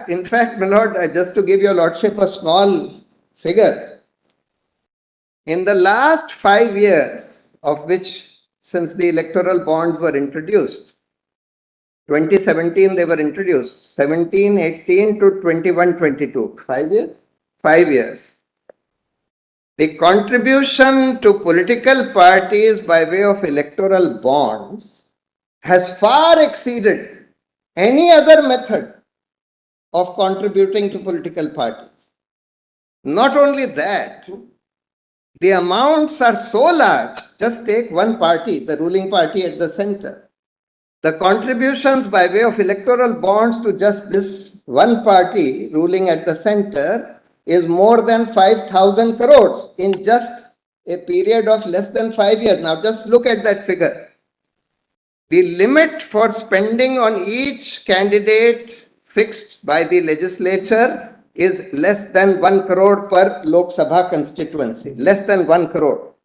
my lord, just to give your lordship a small figure, in the last 5 years, of which since the electoral bonds were introduced, 2017 they were introduced, 17, 18 to 21, 22, 5 years? 5 years. The contribution to political parties by way of electoral bonds has far exceeded any other method of contributing to political parties. Not only that, the amounts are so large. Just take one party, the ruling party at the center. The contributions by way of electoral bonds to just this one party ruling at the center is more than 5,000 crores in just a period of less than 5 years. Now just look at that figure. The limit for spending on each candidate fixed by the legislature is less than 1 crore per Lok Sabha constituency, less than 1 crore.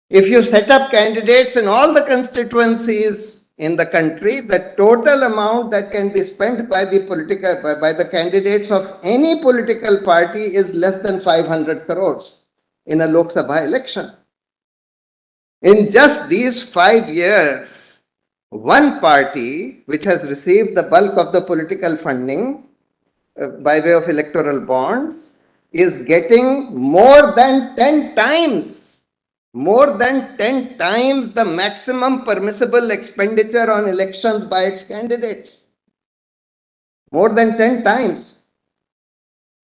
If you set up candidates in all the constituencies in the country, the total amount that can be spent by the candidates of any political party is less than 500 crores in a Lok Sabha election. In just these 5 years, one party which has received the bulk of the political funding by way of electoral bonds is getting more than 10 times the maximum permissible expenditure on elections by its candidates. More than 10 times.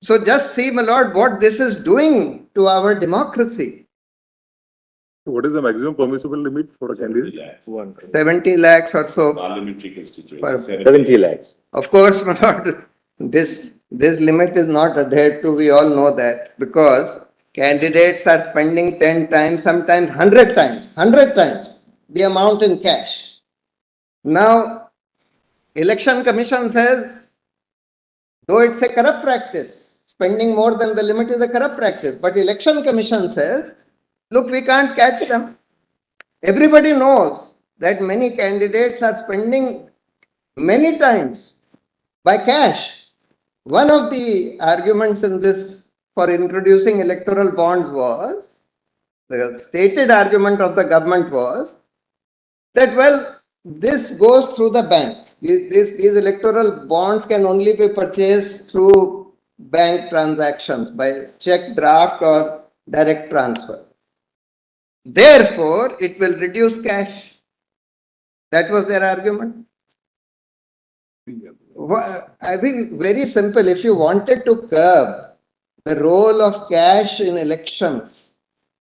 So just see, my lord, what this is doing to our democracy. What is the maximum permissible limit for a candidate? 70 lakhs or so. Parliamentary constituency. 70 lakhs. Of course, my lord, this limit is not adhered to, we all know that, because candidates are spending 10 times, sometimes 100 times the amount in cash. Now, Election Commission says, though it's a corrupt practice, spending more than the limit is a corrupt practice, but Election Commission says, look, we can't catch them. Everybody knows that many candidates are spending many times by cash. One of the arguments in this for introducing electoral bonds was, the stated argument of the government was that, well, this goes through the bank. These electoral bonds can only be purchased through bank transactions by check draft or direct transfer. Therefore, it will reduce cash. That was their argument. I think very simple. If you wanted to curb the role of cash in elections,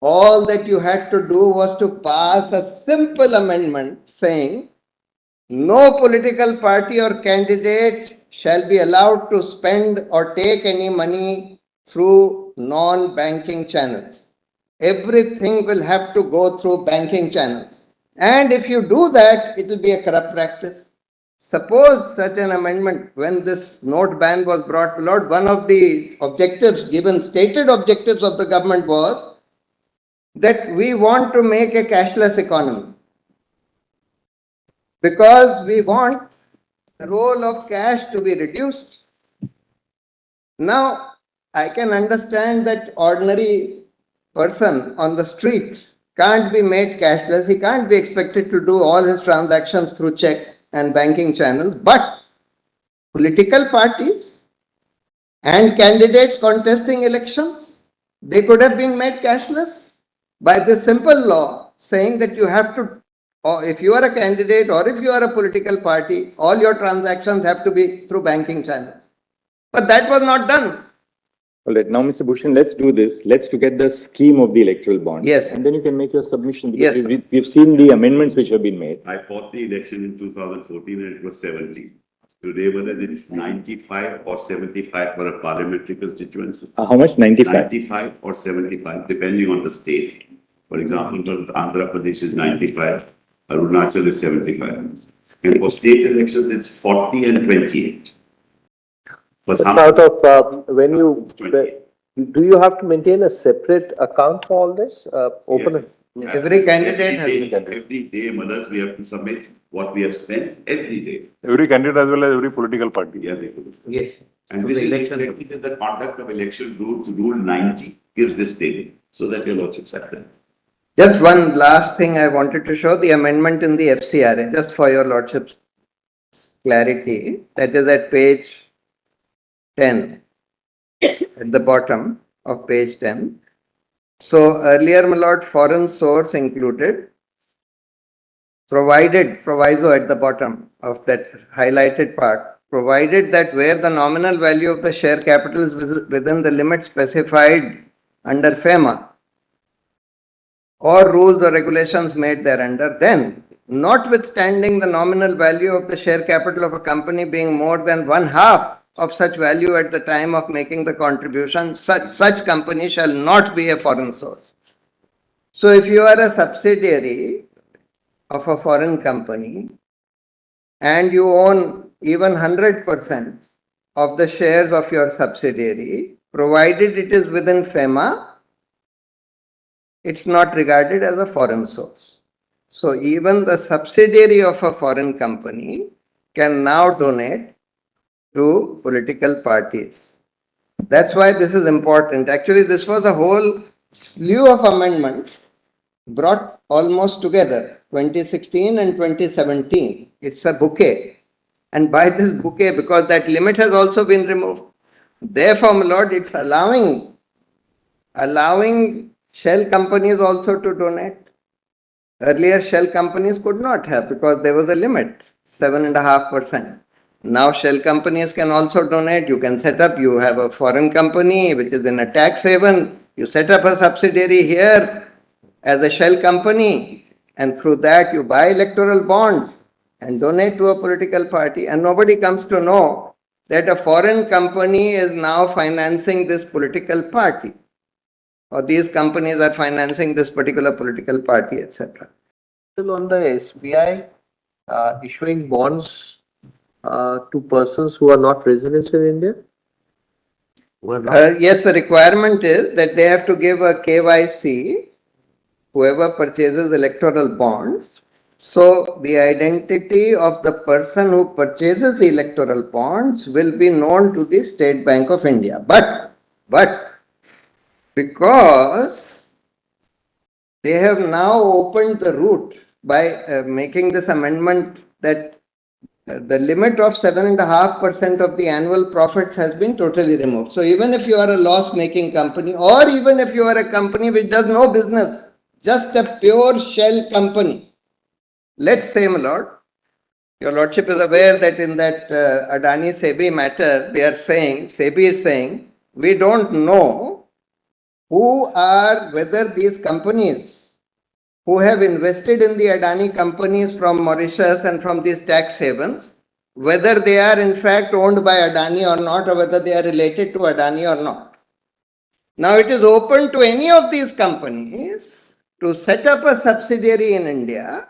all that you had to do was to pass a simple amendment saying no political party or candidate shall be allowed to spend or take any money through non-banking channels. Everything will have to go through banking channels. And if you do that, it will be a corrupt practice. Suppose such an amendment, when this note ban was brought about, one of the objectives given, stated objectives of the government was that we want to make a cashless economy because we want the role of cash to be reduced. Now, I can understand that ordinary person on the street can't be made cashless. He can't be expected to do all his transactions through check and banking channels, but political parties and candidates contesting elections, they could have been made cashless by this simple law saying that you have to, or if you are a candidate or if you are a political party, all your transactions have to be through banking channels. But that was not done. All right, now Mr. Bhushan, let's do this. Let's look at the scheme of the electoral bond. Yes. And then you can make your submission. Yes. We've seen the amendments which have been made. I fought the election in 2014 and it was 70. Today, whether it's 95 or 75 for a parliamentary constituency. How much? 95? 95 or 75, depending on the state. For example, Andhra Pradesh is 95, Arunachal is 75. And for state elections, it's 40 and 28. But out of when you do you have to maintain a separate account for all this? Yes. Every candidate has every day, mothers, we have to submit what we have spent every day. Every candidate as well as every political party. Yeah, they could. Yes. And To this the is election. reflected in the conduct of election rules, Rule 90 gives this table, so that your lordships have done. Just one last thing I wanted to show, the amendment in the FCRA, just for your lordship's clarity, that is at page 10, at the bottom of page 10. So earlier, my lord, foreign source included, proviso at the bottom of that highlighted part, provided that where the nominal value of the share capital is within the limit specified under FEMA, or rules or regulations made thereunder, then, notwithstanding the nominal value of the share capital of a company being more than one half of such value at the time of making the contribution, such company shall not be a foreign source. So if you are a subsidiary of a foreign company and you own even 100% of the shares of your subsidiary, provided it is within FEMA, it's not regarded as a foreign source. So even the subsidiary of a foreign company can now donate to political parties. That's why this is important. Actually, this was a whole slew of amendments brought almost together, 2016 and 2017. It's a bouquet. And by this bouquet, because that limit has also been removed, therefore, my lord, it's allowing shell companies also to donate. Earlier, shell companies could not have because there was a limit, 7.5%. Now, shell companies can also donate. You can set up, you have a foreign company which is in a tax haven. You set up a subsidiary here as a shell company, and through that you buy electoral bonds and donate to a political party, and nobody comes to know that a foreign company is now financing this political party, or these companies are financing this particular political party, etc. Still on the SBI issuing bonds to persons who are not residents in India? Yes, the requirement is that they have to give a KYC, whoever purchases electoral bonds. So the identity of the person who purchases the electoral bonds will be known to the State Bank of India. But because they have now opened the route by making this amendment that the limit of 7.5% of the annual profits has been totally removed. So even if you are a loss-making company, or even if you are a company which does no business, just a pure shell company, let's say, my lord, your lordship is aware that in that Adani SEBI matter, they are saying, SEBI is saying, we don't know whether these companies who have invested in the Adani companies from Mauritius and from these tax havens, whether they are in fact owned by Adani or not, or whether they are related to Adani or not. Now it is open to any of these companies to set up a subsidiary in India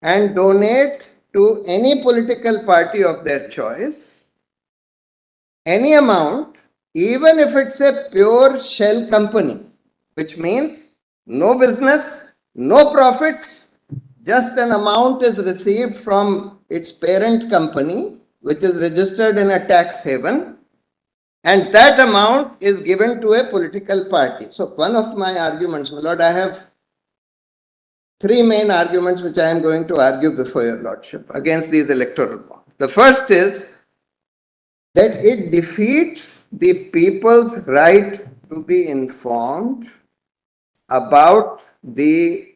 and donate to any political party of their choice any amount, even if it's a pure shell company, which means no business, no profits, just an amount is received from its parent company, which is registered in a tax haven, and that amount is given to a political party. So one of my arguments, my lord, I have three main arguments which I am going to argue before your lordship against these electoral bonds. The first is that it defeats the people's right to be informed about the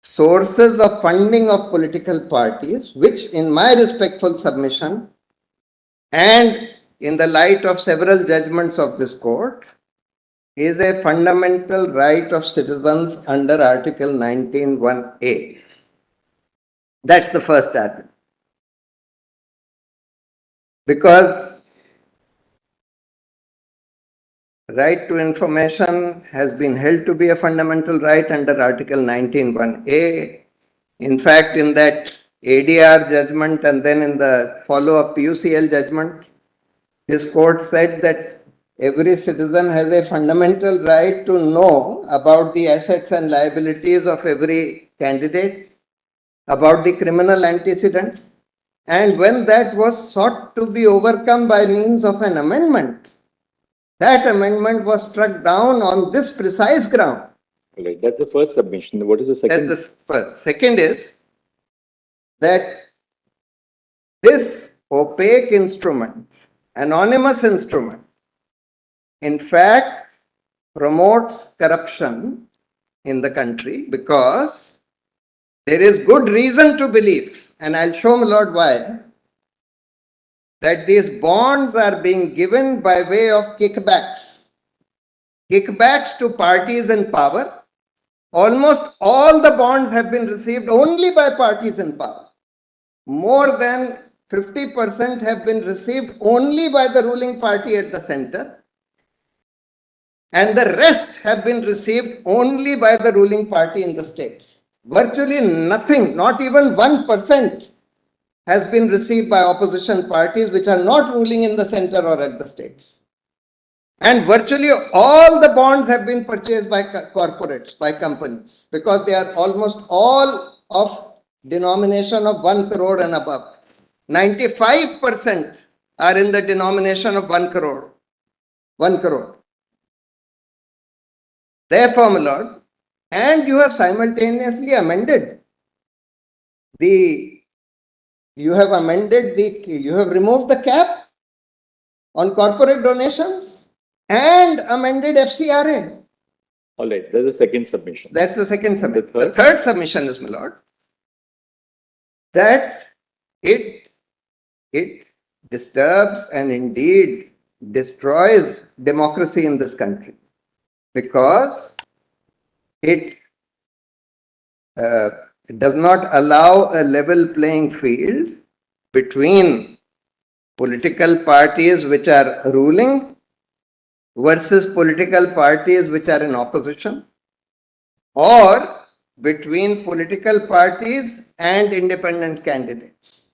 sources of funding of political parties, which in my respectful submission and in the light of several judgments of this court is a fundamental right of citizens under Article 19(1)(a). That's the first argument. Because right to information has been held to be a fundamental right under Article 19(1)(a). In fact, in that ADR judgment and then in the follow-up PUCL judgment, this court said that every citizen has a fundamental right to know about the assets and liabilities of every candidate, about the criminal antecedents. And when that was sought to be overcome by means of an amendment, that amendment was struck down on this precise ground. All right, that's the first submission. What is the second? That's the first. Second is that this opaque instrument, anonymous instrument, in fact promotes corruption in the country because there is good reason to believe, and I'll show my lord why, that these bonds are being given by way of kickbacks. Kickbacks to parties in power. Almost all the bonds have been received only by parties in power. More than 50% have been received only by the ruling party at the center. And the rest have been received only by the ruling party in the states. Virtually nothing, not even 1%, has been received by opposition parties which are not ruling in the center or at the states. And virtually all the bonds have been purchased by corporates, by companies, because they are almost all of denomination of 1 crore and above. 95% are in the denomination of 1 crore. 1 crore. Therefore, my lord, and you have simultaneously amended you have removed the cap on corporate donations and amended FCRA. All right, there's a second submission. That's the second submission. The The third submission is, my lord, that it disturbs and indeed destroys democracy in this country because it does not allow a level playing field between political parties which are ruling versus political parties which are in opposition, or between political parties and independent candidates.